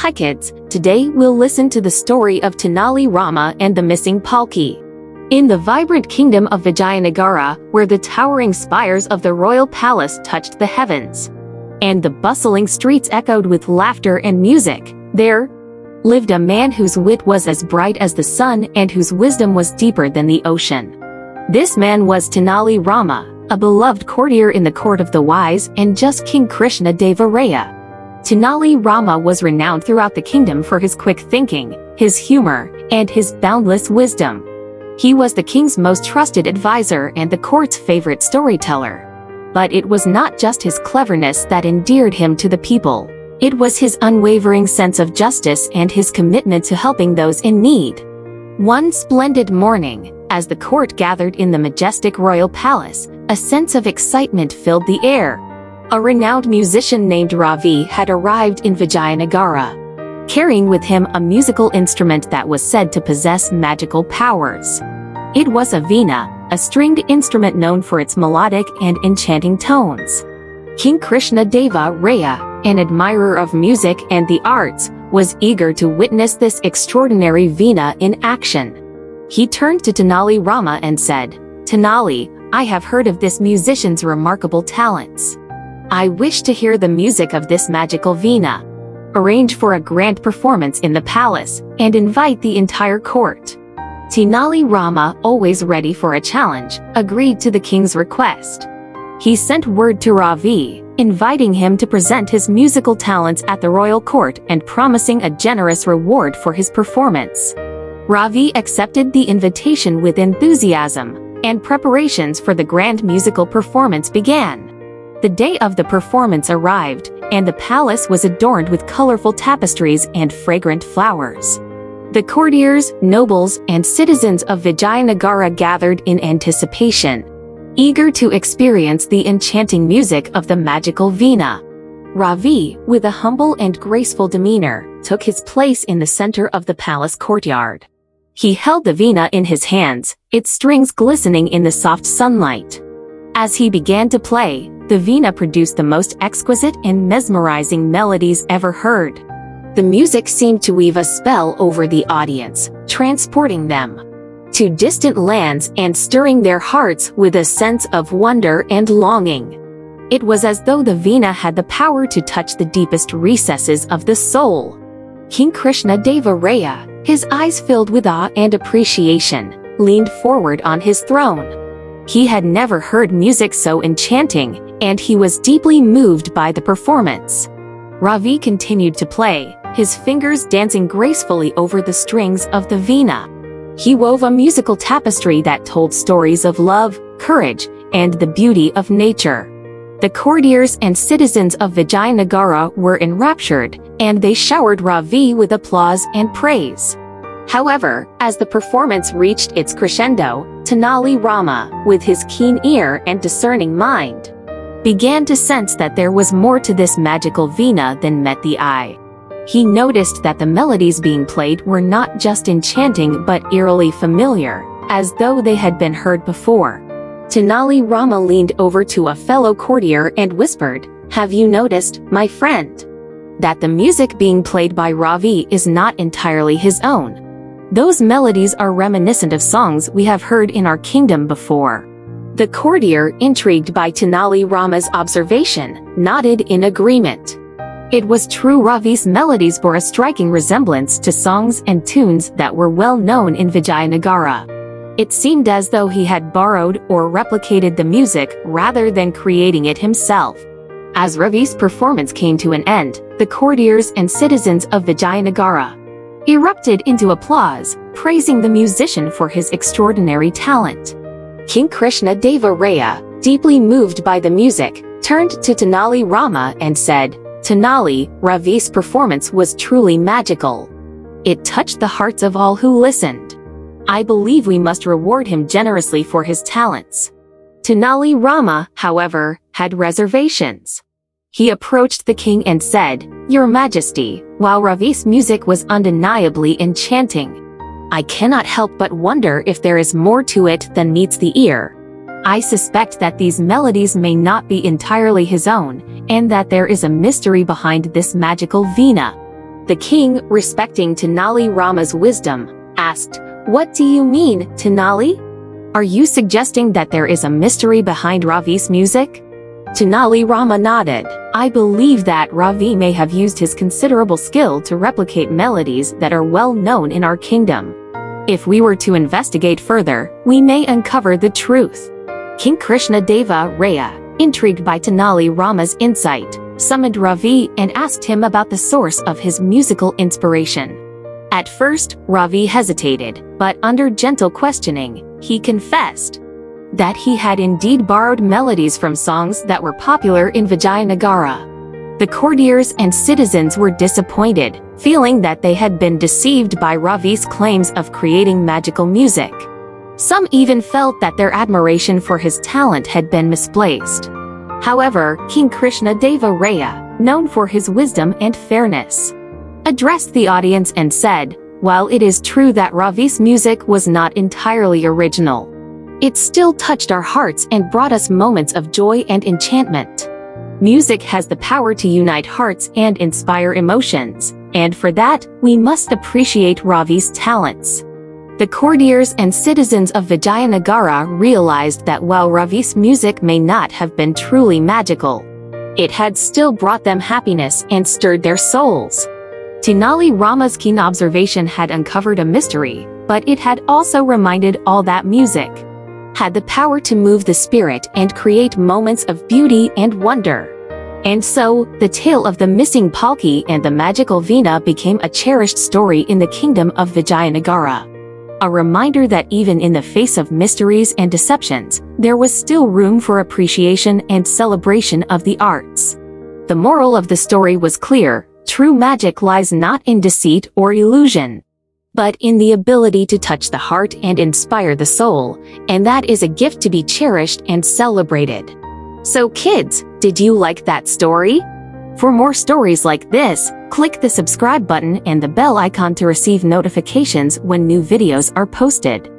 Hi kids, today we'll listen to the story of Tenali Rama and the Missing Palki. In the vibrant kingdom of Vijayanagara, where the towering spires of the royal palace touched the heavens, and the bustling streets echoed with laughter and music, there lived a man whose wit was as bright as the sun and whose wisdom was deeper than the ocean. This man was Tenali Rama, a beloved courtier in the court of the wise and just King Krishna Deva Raya. Tenali Rama was renowned throughout the kingdom for his quick thinking, his humor, and his boundless wisdom. He was the king's most trusted advisor and the court's favorite storyteller. But it was not just his cleverness that endeared him to the people. It was his unwavering sense of justice and his commitment to helping those in need. One splendid morning, as the court gathered in the majestic royal palace, a sense of excitement filled the air. A renowned musician named Ravi had arrived in Vijayanagara, carrying with him a musical instrument that was said to possess magical powers. It was a veena, a stringed instrument known for its melodic and enchanting tones. King Krishna Deva Raya, an admirer of music and the arts, was eager to witness this extraordinary veena in action. He turned to Tenali Rama and said, "Tenali, I have heard of this musician's remarkable talents. I wish to hear the music of this magical veena. Arrange for a grand performance in the palace, and invite the entire court." Tenali Rama, always ready for a challenge, agreed to the king's request. He sent word to Ravi, inviting him to present his musical talents at the royal court and promising a generous reward for his performance. Ravi accepted the invitation with enthusiasm, and preparations for the grand musical performance began. The day of the performance arrived, and the palace was adorned with colorful tapestries and fragrant flowers. The courtiers, nobles, and citizens of Vijayanagara gathered in anticipation, eager to experience the enchanting music of the magical veena. Ravi, with a humble and graceful demeanor, took his place in the center of the palace courtyard. He held the veena in his hands, its strings glistening in the soft sunlight. As he began to play, the veena produced the most exquisite and mesmerizing melodies ever heard. The music seemed to weave a spell over the audience, transporting them to distant lands and stirring their hearts with a sense of wonder and longing. It was as though the veena had the power to touch the deepest recesses of the soul. King Krishna Deva Raya, his eyes filled with awe and appreciation, leaned forward on his throne. He had never heard music so enchanting, and he was deeply moved by the performance. Ravi continued to play, his fingers dancing gracefully over the strings of the veena. He wove a musical tapestry that told stories of love, courage, and the beauty of nature. The courtiers and citizens of Vijayanagara were enraptured, and they showered Ravi with applause and praise. However, as the performance reached its crescendo, Tenali Rama, with his keen ear and discerning mind, began to sense that there was more to this magical veena than met the eye. He noticed that the melodies being played were not just enchanting but eerily familiar, as though they had been heard before. Tenali Rama leaned over to a fellow courtier and whispered, "Have you noticed, my friend, that the music being played by Ravi is not entirely his own? Those melodies are reminiscent of songs we have heard in our kingdom before." The courtier, intrigued by Tenali Rama's observation, nodded in agreement. It was true, Ravi's melodies bore a striking resemblance to songs and tunes that were well known in Vijayanagara. It seemed as though he had borrowed or replicated the music rather than creating it himself. As Ravi's performance came to an end, the courtiers and citizens of Vijayanagara erupted into applause, praising the musician for his extraordinary talent. King Krishna Deva Raya, deeply moved by the music, turned to Tenali Rama and said, "Tenali, Ravi's performance was truly magical. It touched the hearts of all who listened. I believe we must reward him generously for his talents." Tenali Rama, however, had reservations. He approached the king and said, "Your Majesty, while Ravi's music was undeniably enchanting, I cannot help but wonder if there is more to it than meets the ear. I suspect that these melodies may not be entirely his own, and that there is a mystery behind this magical veena." The king, respecting Tenali Rama's wisdom, asked, "What do you mean, Tenali? Are you suggesting that there is a mystery behind Ravi's music?" Tenali Rama nodded. "I believe that Ravi may have used his considerable skill to replicate melodies that are well known in our kingdom. If we were to investigate further, we may uncover the truth." King Krishna Deva Raya, intrigued by Tenali Rama's insight, summoned Ravi and asked him about the source of his musical inspiration. At first, Ravi hesitated, but under gentle questioning, he confessed that he had indeed borrowed melodies from songs that were popular in Vijayanagara. The courtiers and citizens were disappointed, feeling that they had been deceived by Ravi's claims of creating magical music. Some even felt that their admiration for his talent had been misplaced. However, King Krishna Deva Raya, known for his wisdom and fairness, addressed the audience and said, "While it is true that Ravi's music was not entirely original, it still touched our hearts and brought us moments of joy and enchantment. Music has the power to unite hearts and inspire emotions, and for that, we must appreciate Ravi's talents." The courtiers and citizens of Vijayanagara realized that while Ravi's music may not have been truly magical, it had still brought them happiness and stirred their souls. Tenali Rama's keen observation had uncovered a mystery, but it had also reminded all that music had the power to move the spirit and create moments of beauty and wonder. And so, the tale of the missing Palki and the magical Veena became a cherished story in the kingdom of Vijayanagara. A reminder that even in the face of mysteries and deceptions, there was still room for appreciation and celebration of the arts. The moral of the story was clear: true magic lies not in deceit or illusion, but in the ability to touch the heart and inspire the soul, and that is a gift to be cherished and celebrated. So kids, did you like that story? For more stories like this, click the subscribe button and the bell icon to receive notifications when new videos are posted.